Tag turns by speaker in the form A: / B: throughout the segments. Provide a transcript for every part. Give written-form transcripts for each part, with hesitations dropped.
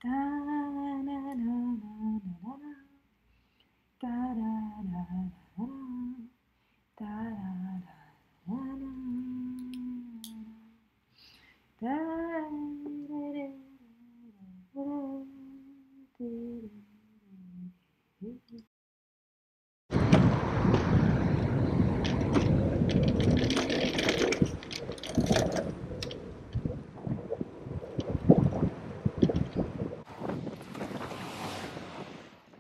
A: Ta na na na na na na. Ta da da da da. Ta da da da da. Ta da da da.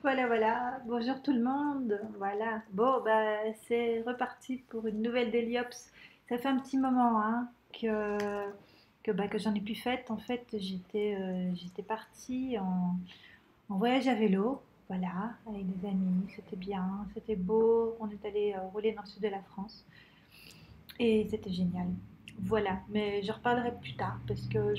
A: Voilà, voilà. Bonjour tout le monde. Voilà. Bon, bah, c'est reparti pour une nouvelle Deliops. Ça fait un petit moment hein, que j'en ai plus fait. En fait, j'étais partie en voyage à vélo. Voilà, avec des amis. C'était bien, c'était beau. On est allé rouler dans le sud de la France. Et c'était génial. Voilà, mais je reparlerai plus tard parce que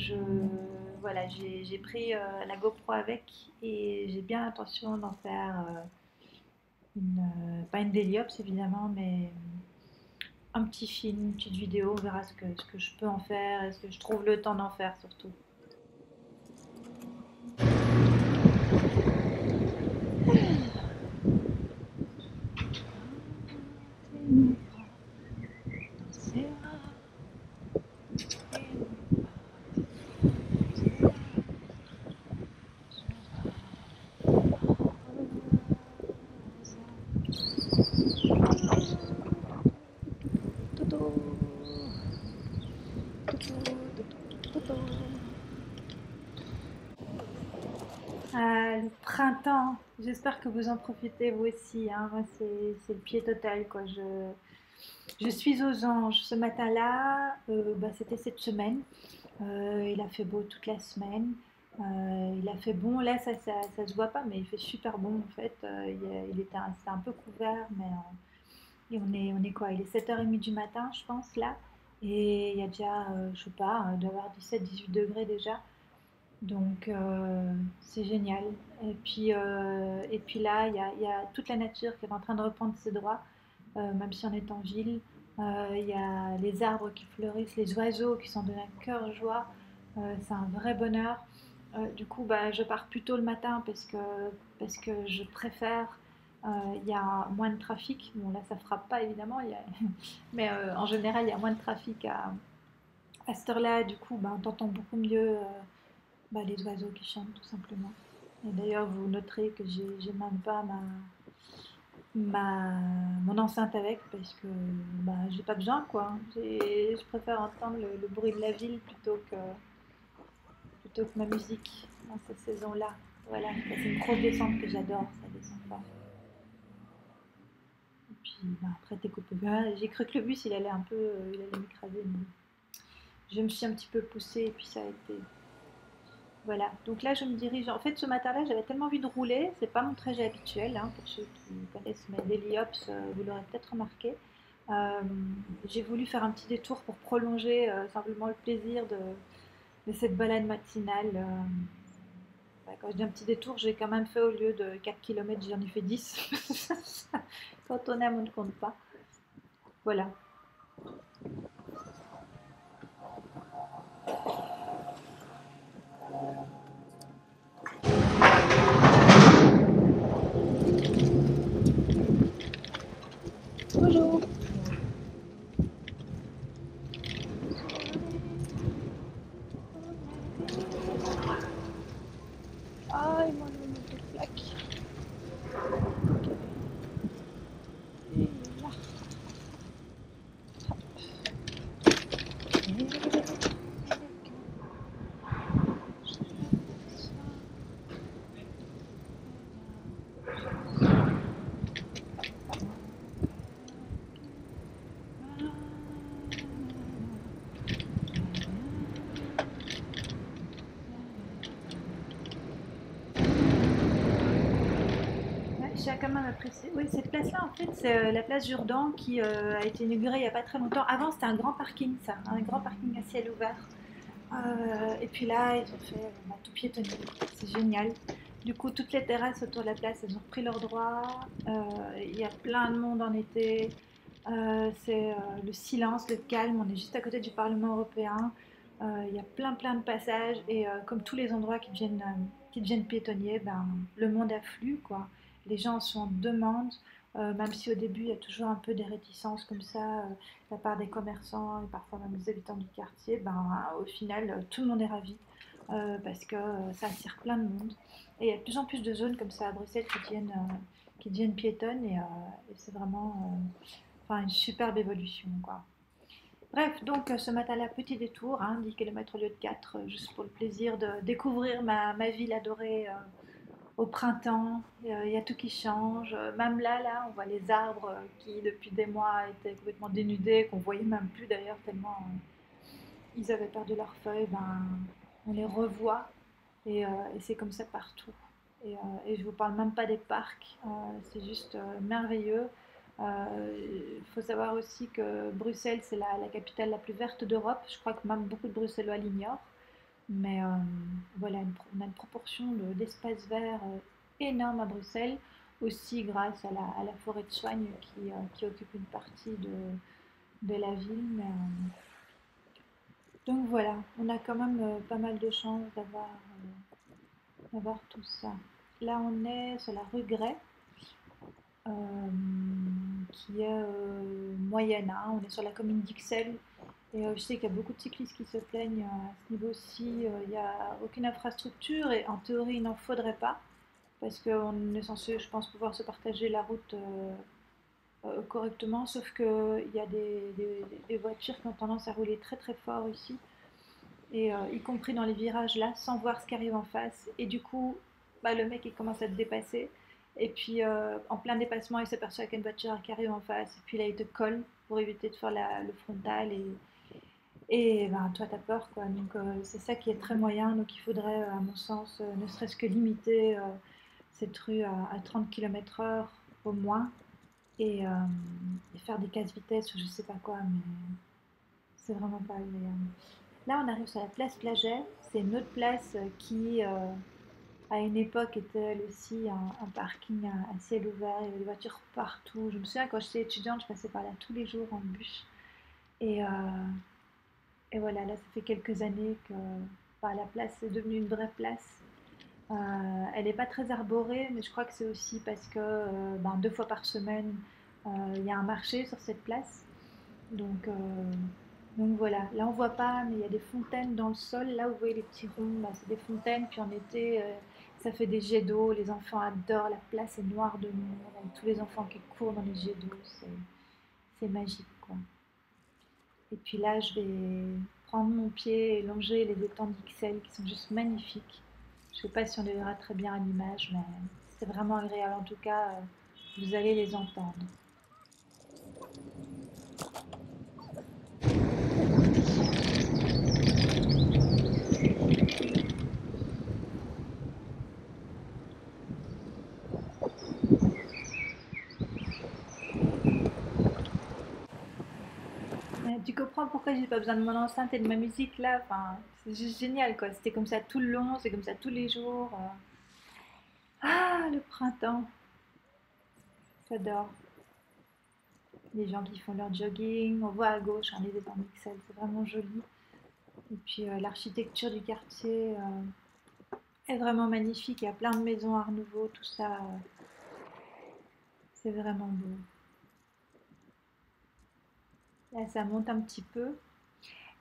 A: voilà, j'ai pris la GoPro avec et j'ai bien l'intention d'en faire pas une Deliops évidemment, mais un petit film, une petite vidéo. On verra ce que je peux en faire et ce que je trouve le temps d'en faire surtout. Ah, le printemps, j'espère que vous en profitez vous aussi. Hein. Moi, c'est le pied total, quoi. Je suis aux anges. Ce matin-là, bah, c'était cette semaine. Il a fait beau toute la semaine. Il a fait bon. Là, ça se voit pas, mais il fait super bon en fait. C'était un peu couvert, mais et on est quoi? Il est 7h30 du matin, je pense, là. Et il y a déjà, je sais pas, il doit y avoir 17-18 degrés déjà. Donc c'est génial. Et puis là, il y a toute la nature qui est en train de reprendre ses droits, même si on est en ville. Il y a les arbres qui fleurissent, les oiseaux qui sont d'un cœur joie. C'est un vrai bonheur. Du coup, bah, je pars plus tôt le matin parce que je préfère. Il y a moins de trafic. Bon, là, ça frappe pas évidemment, mais en général, il y a moins de trafic à cette heure-là. Du coup, bah, on t'entend beaucoup mieux. Bah, les oiseaux qui chantent tout simplement. Et d'ailleurs, vous noterez que j'ai même pas mon enceinte avec parce que bah, j'ai pas besoin quoi. Je préfère entendre le bruit de la ville plutôt que ma musique dans cette saison-là. Voilà, ça, c'est une grosse descente que j'adore, ça descend fort. Et puis bah, après t'écoutes le bus. J'ai cru que le bus il allait un peu, il allait m'écraser, mais je me suis un petit peu poussée et puis ça a été. Voilà, donc là je me dirige. En fait, ce matin-là, j'avais tellement envie de rouler. C'est pas mon trajet habituel, hein, pour ceux qui connaissent mes daily hops, vous l'aurez peut-être remarqué. Euh, j'ai voulu faire un petit détour pour prolonger simplement le plaisir de cette balade matinale. Bah, quand je dis un petit détour, j'ai quand même fait au lieu de 4 km, j'en ai fait 10. Quand on aime, on ne compte pas. Voilà. Bonjour. Ah, il m'en a mis une plaque. Et là. Ouais, j'ai quand même apprécié. Oui, cette place-là, en fait, c'est la place Jourdan qui a été inaugurée il n'y a pas très longtemps. Avant, c'était un grand parking, ça, un grand parking à ciel ouvert. Et puis là, ils ont fait tout piétonner. C'est génial. Du coup, toutes les terrasses autour de la place, elles ont repris leurs droits. Il y a plein de monde en été. C'est le silence, le calme. On est juste à côté du Parlement européen. Il y a plein de passages et comme tous les endroits qui deviennent piétonniers, ben, le monde afflue, quoi. Les gens sont en demande, même si au début il y a toujours un peu des réticences comme ça de la part des commerçants et parfois même des habitants du quartier, ben, au final tout le monde est ravi parce que ça attire plein de monde. Et il y a de plus en plus de zones comme ça à Bruxelles qui deviennent piétonnes et c'est vraiment enfin, une superbe évolution, quoi. Bref, donc ce matin-là, petit détour, hein, 10 km au lieu de 4, juste pour le plaisir de découvrir ma ville adorée au printemps. Il y a tout qui change. Même là, on voit les arbres qui, depuis des mois, étaient complètement dénudés, qu'on voyait même plus d'ailleurs, tellement ils avaient perdu leurs feuilles. Ben, on les revoit et c'est comme ça partout. Et je ne vous parle même pas des parcs, c'est juste merveilleux. Il faut savoir aussi que Bruxelles, c'est la capitale la plus verte d'Europe. Je crois que même beaucoup de Bruxellois l'ignorent. Mais voilà, on a une proportion d'espace vert énorme à Bruxelles, aussi grâce à la forêt de Soigne qui occupe une partie de la ville. Donc voilà, on a quand même pas mal de chance d'avoir tout ça. Là, on est sur la rue Gray, qui est moyenne, hein. On est sur la commune d'Ixelles. Et je sais qu'il y a beaucoup de cyclistes qui se plaignent à ce niveau-ci. Il n'y a aucune infrastructure et en théorie, il n'en faudrait pas. Parce qu'on est censé, je pense, pouvoir se partager la route correctement. Sauf qu'il y a des voitures qui ont tendance à rouler très fort ici. Et y compris dans les virages là, sans voir ce qui arrive en face. Et du coup, bah, le mec il commence à te dépasser. Et puis en plein dépassement, il s'aperçoit qu'il y a une voiture qui arrive en face. Et puis là, il te colle pour éviter de faire le frontal. Et ben, toi, t'as peur quoi. Donc c'est ça qui est très moyen. Donc il faudrait, à mon sens, ne serait-ce que limiter cette rue à 30 km/h au moins. Et faire des casse-vitesse ou je sais pas quoi. Mais c'est vraiment pas agréable. Là, on arrive sur la place Plaget. C'est une autre place qui, à une époque, était elle aussi un parking à ciel ouvert. Il y avait des voitures partout. Je me souviens quand j'étais étudiante, je passais par là tous les jours en bus. Et, euh, et voilà, là, ça fait quelques années que bah, la place est devenue une vraie place. Elle n'est pas très arborée, mais je crois que c'est aussi parce que ben, 2 fois par semaine, il y a un marché sur cette place. Donc, euh, donc voilà, là on voit pas, mais il y a des fontaines dans le sol. Là où vous voyez les petits ronds, bah, c'est des fontaines. Puis en été, ça fait des jets d'eau. Les enfants adorent. La place est noire de monde. Avec tous les enfants qui courent dans les jets d'eau, c'est magique, quoi. Et puis là, je vais prendre mon pied et longer les étangs d'Ixelles qui sont juste magnifiques. Je ne sais pas si on les verra très bien à l'image, mais c'est vraiment agréable. En tout cas, vous allez les entendre. Tu comprends pourquoi j'ai pas besoin de mon enceinte et de ma musique là. Enfin, c'est juste génial quoi. C'était comme ça tout le long, c'est comme ça tous les jours. Ah, le printemps, j'adore. Les gens qui font leur jogging, on voit à gauche hein, les étangs d'Ixelles, c'est vraiment joli. Et puis l'architecture du quartier est vraiment magnifique. Il y a plein de maisons Art Nouveau, tout ça, c'est vraiment beau. Là, ça monte un petit peu.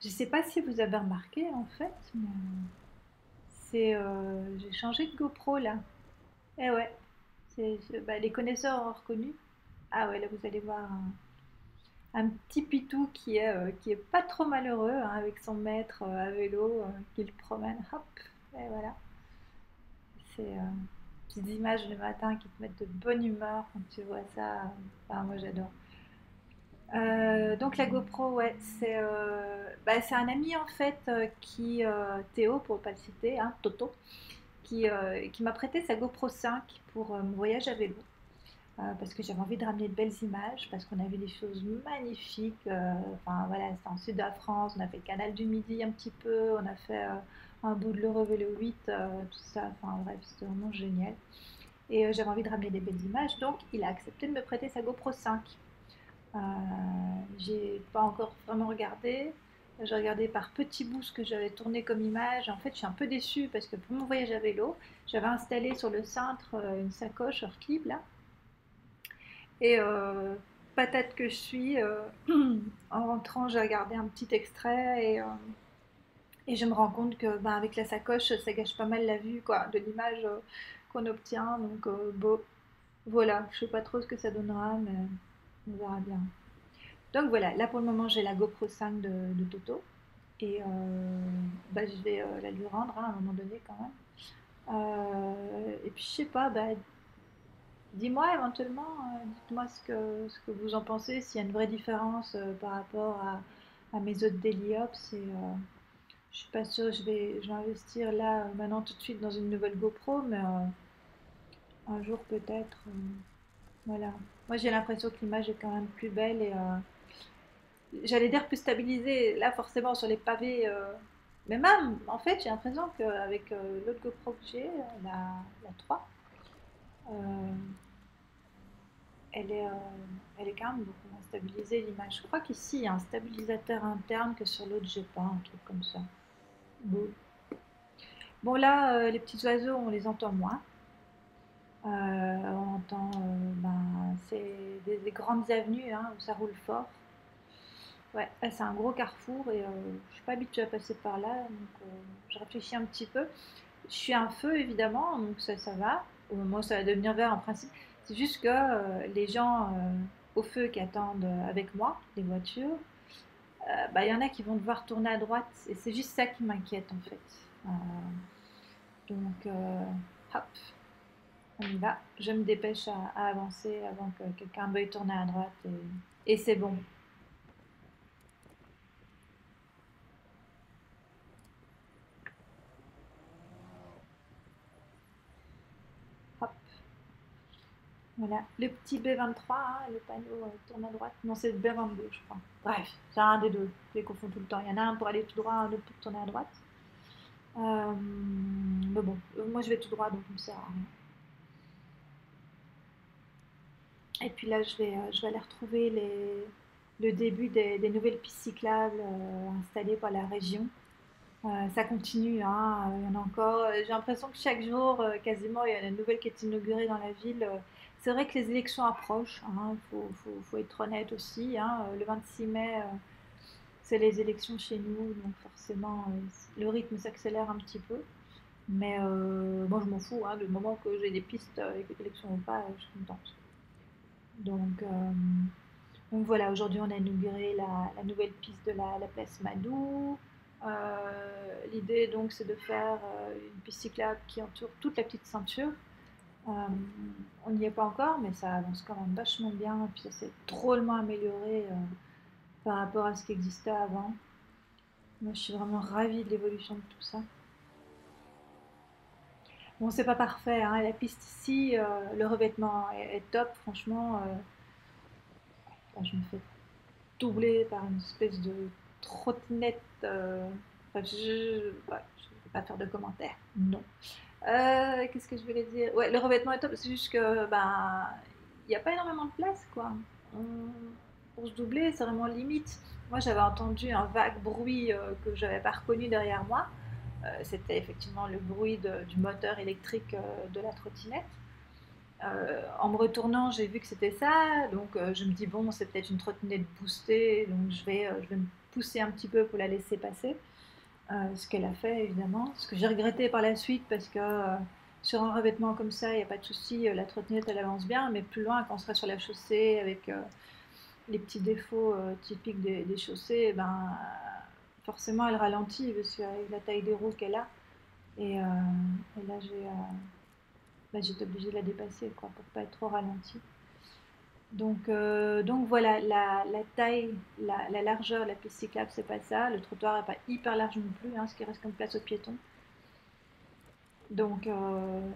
A: Je sais pas si vous avez remarqué en fait, mais j'ai changé de GoPro là. Eh ouais, bah, les connaisseurs ont reconnu. Ah ouais, là vous allez voir un petit pitou qui est pas trop malheureux hein, avec son maître à vélo qui le promène. Hop, et voilà. C'est petites images le matin qui te mettent de bonne humeur quand tu vois ça. Enfin, moi j'adore. Donc la GoPro, ouais, c'est un ami en fait Théo pour pas le citer, hein, Toto, qui m'a prêté sa GoPro 5 pour mon voyage à vélo. Parce que j'avais envie de ramener de belles images, parce qu'on a vu des choses magnifiques. Enfin voilà, c'était en sud de la France, on a fait le canal du Midi un petit peu, on a fait un bout de l'Eurovélo 8, tout ça. Enfin bref, c'était vraiment génial. Et j'avais envie de ramener des belles images, donc il a accepté de me prêter sa GoPro 5. J'ai pas encore vraiment regardé. J'ai regardé par petits bouts ce que j'avais tourné comme image. En fait, je suis un peu déçue parce que pour mon voyage à vélo, j'avais installé sur le cintre une sacoche hors clip là. Et patate que je suis, en rentrant, j'ai regardé un petit extrait et je me rends compte que ben, avec la sacoche, ça gâche pas mal la vue quoi, de l'image qu'on obtient. Donc bon, voilà, je sais pas trop ce que ça donnera, mais on verra bien. Donc voilà, là pour le moment j'ai la GoPro 5 de Toto et bah, je vais la lui rendre hein, à un moment donné quand même. Et puis je sais pas, bah, dis-moi éventuellement, dites-moi ce que vous en pensez, s'il y a une vraie différence par rapport à mes autres daily ops. Et, je suis pas sûre, je vais investir là maintenant tout de suite dans une nouvelle GoPro, mais un jour peut-être. Voilà. Moi j'ai l'impression que l'image est quand même plus belle et j'allais dire plus stabilisée. Là forcément sur les pavés. Mais même, en fait, j'ai l'impression qu'avec l'autre GoPro que j'ai, la 3, euh, elle est, euh, elle est quand même beaucoup moins stabilisée l'image. Je crois qu'ici il y a un stabilisateur interne que sur l'autre j'ai pas, un truc comme ça. Bon, bon là, les petits oiseaux, on les entend moins. On entend, ben, c'est des grandes avenues hein, où ça roule fort. Ouais, c'est un gros carrefour et je suis pas habituée à passer par là, donc je réfléchis un petit peu. Je suis un feu évidemment, donc ça va. Au moment où ça va devenir vert en principe. C'est juste que les gens au feu qui attendent avec moi, les voitures, bah, y en a qui vont devoir tourner à droite et c'est juste ça qui m'inquiète en fait. Euh, donc hop, on y va. Je me dépêche à avancer avant que quelqu'un veuille tourner à droite et c'est bon. Hop, voilà. Le petit B23, hein, le panneau tourne à droite. Non, c'est le B22 je crois. Bref, c'est un des deux. Je les confonds tout le temps. Il y en a un pour aller tout droit, un autre pour tourner à droite. Mais bon, moi je vais tout droit donc ça me sert à rien. Et puis là, je vais aller retrouver le début des nouvelles pistes cyclables installées par la région. Ça continue, hein, il y en a encore. J'ai l'impression que chaque jour, quasiment, il y a une nouvelle qui est inaugurée dans la ville. C'est vrai que les élections approchent, hein, faut être honnête aussi. Hein, le 26 mai, c'est les élections chez nous, donc forcément, le rythme s'accélère un petit peu. Mais moi, je m'en fous. Hein, du moment que j'ai des pistes et que les élections ou pas, je suis contente. Donc, euh, donc voilà, aujourd'hui on a inauguré la nouvelle piste de la place Madou. L'idée donc c'est de faire une piste cyclable qui entoure toute la petite ceinture. Euh, on n'y est pas encore, mais ça avance quand même vachement bien. Et puis ça s'est drôlement amélioré par rapport à ce qui existait avant. Moi je suis vraiment ravie de l'évolution de tout ça. Bon, c'est pas parfait, hein. La piste ici, le revêtement est top, franchement. Là, je me fais doublé par une espèce de trottinette. Enfin, ouais, je ne vais pas faire de commentaires. Non. Qu'est-ce que je voulais dire? Ouais, le revêtement est top. C'est juste que ben il n'y a pas énormément de place, quoi. Pour se doubler, c'est vraiment limite. Moi, j'avais entendu un vague bruit que j'avais pas reconnu derrière moi. C'était effectivement le bruit du moteur électrique de la trottinette. En me retournant, j'ai vu que c'était ça, donc je me dis bon, c'est peut-être une trottinette boostée, donc je vais me pousser un petit peu pour la laisser passer. Ce qu'elle a fait évidemment, ce que j'ai regretté par la suite parce que sur un revêtement comme ça, il n'y a pas de souci, la trottinette elle avance bien, mais plus loin, quand on sera sur la chaussée avec les petits défauts typiques des chaussées, ben, forcément elle ralentit parce qu'avec la taille des roues qu'elle a, et là j'étais obligée de la dépasser quoi, pour pas être trop ralentie. Donc voilà, la taille, la largeur de la piste cyclable, c'est pas ça. Le trottoir n'est pas hyper large non plus, hein, ce qui reste comme place aux piétons. Donc,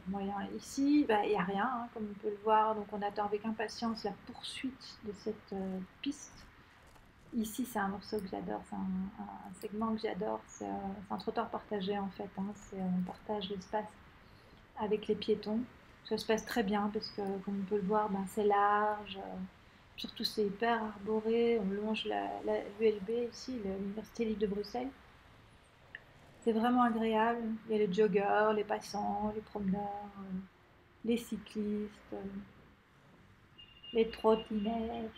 A: moyen ici, bah, il n'y a rien, hein, comme on peut le voir. Donc, on attend avec impatience la poursuite de cette piste. Ici, c'est un morceau que j'adore, c'est un segment que j'adore. C'est un trottoir partagé en fait. Hein, on partage l'espace avec les piétons. Ça se passe très bien parce que, comme on peut le voir, ben, c'est large. Surtout c'est hyper arboré, on longe la ULB ici, l'Université libre de Bruxelles. C'est vraiment agréable. Il y a les joggeurs, les passants, les promeneurs, les cyclistes, les trottinettes.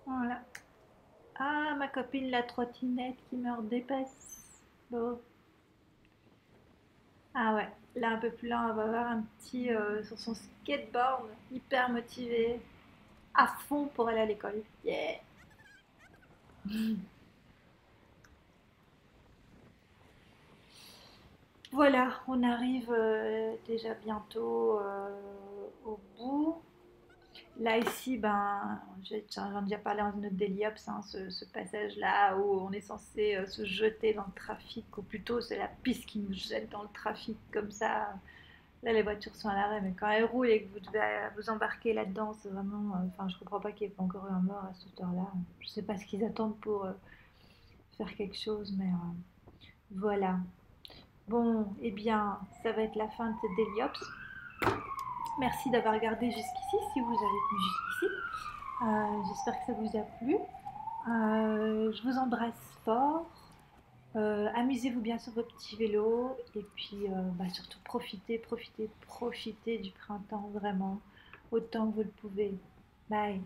A: Voilà. Ah, ma copine la trottinette qui me redépasse. Bon. Ah ouais, là un peu plus loin, on va voir un petit sur son skateboard, hyper motivé, à fond pour aller à l'école. Yeah! Voilà, on arrive déjà bientôt au bout. Là ici, ben, j'en ai déjà parlé dans une autre Déliops, hein, ce passage-là où on est censé se jeter dans le trafic, ou plutôt c'est la piste qui nous jette dans le trafic comme ça. Là, les voitures sont à l'arrêt, mais quand elles roulent et que vous devez vous embarquer là-dedans, c'est vraiment. Enfin, je comprends pas qu'il n'y ait pas encore eu un mort à cette heure-là. Je sais pas ce qu'ils attendent pour faire quelque chose, mais voilà. Bon, eh bien, ça va être la fin de cette Déliops. Merci d'avoir regardé jusqu'ici, si vous avez tenu jusqu'ici. J'espère que ça vous a plu. Je vous embrasse fort. Amusez-vous bien sur vos petits vélos et puis bah, surtout profitez, profitez, profitez du printemps vraiment autant que vous le pouvez. Bye.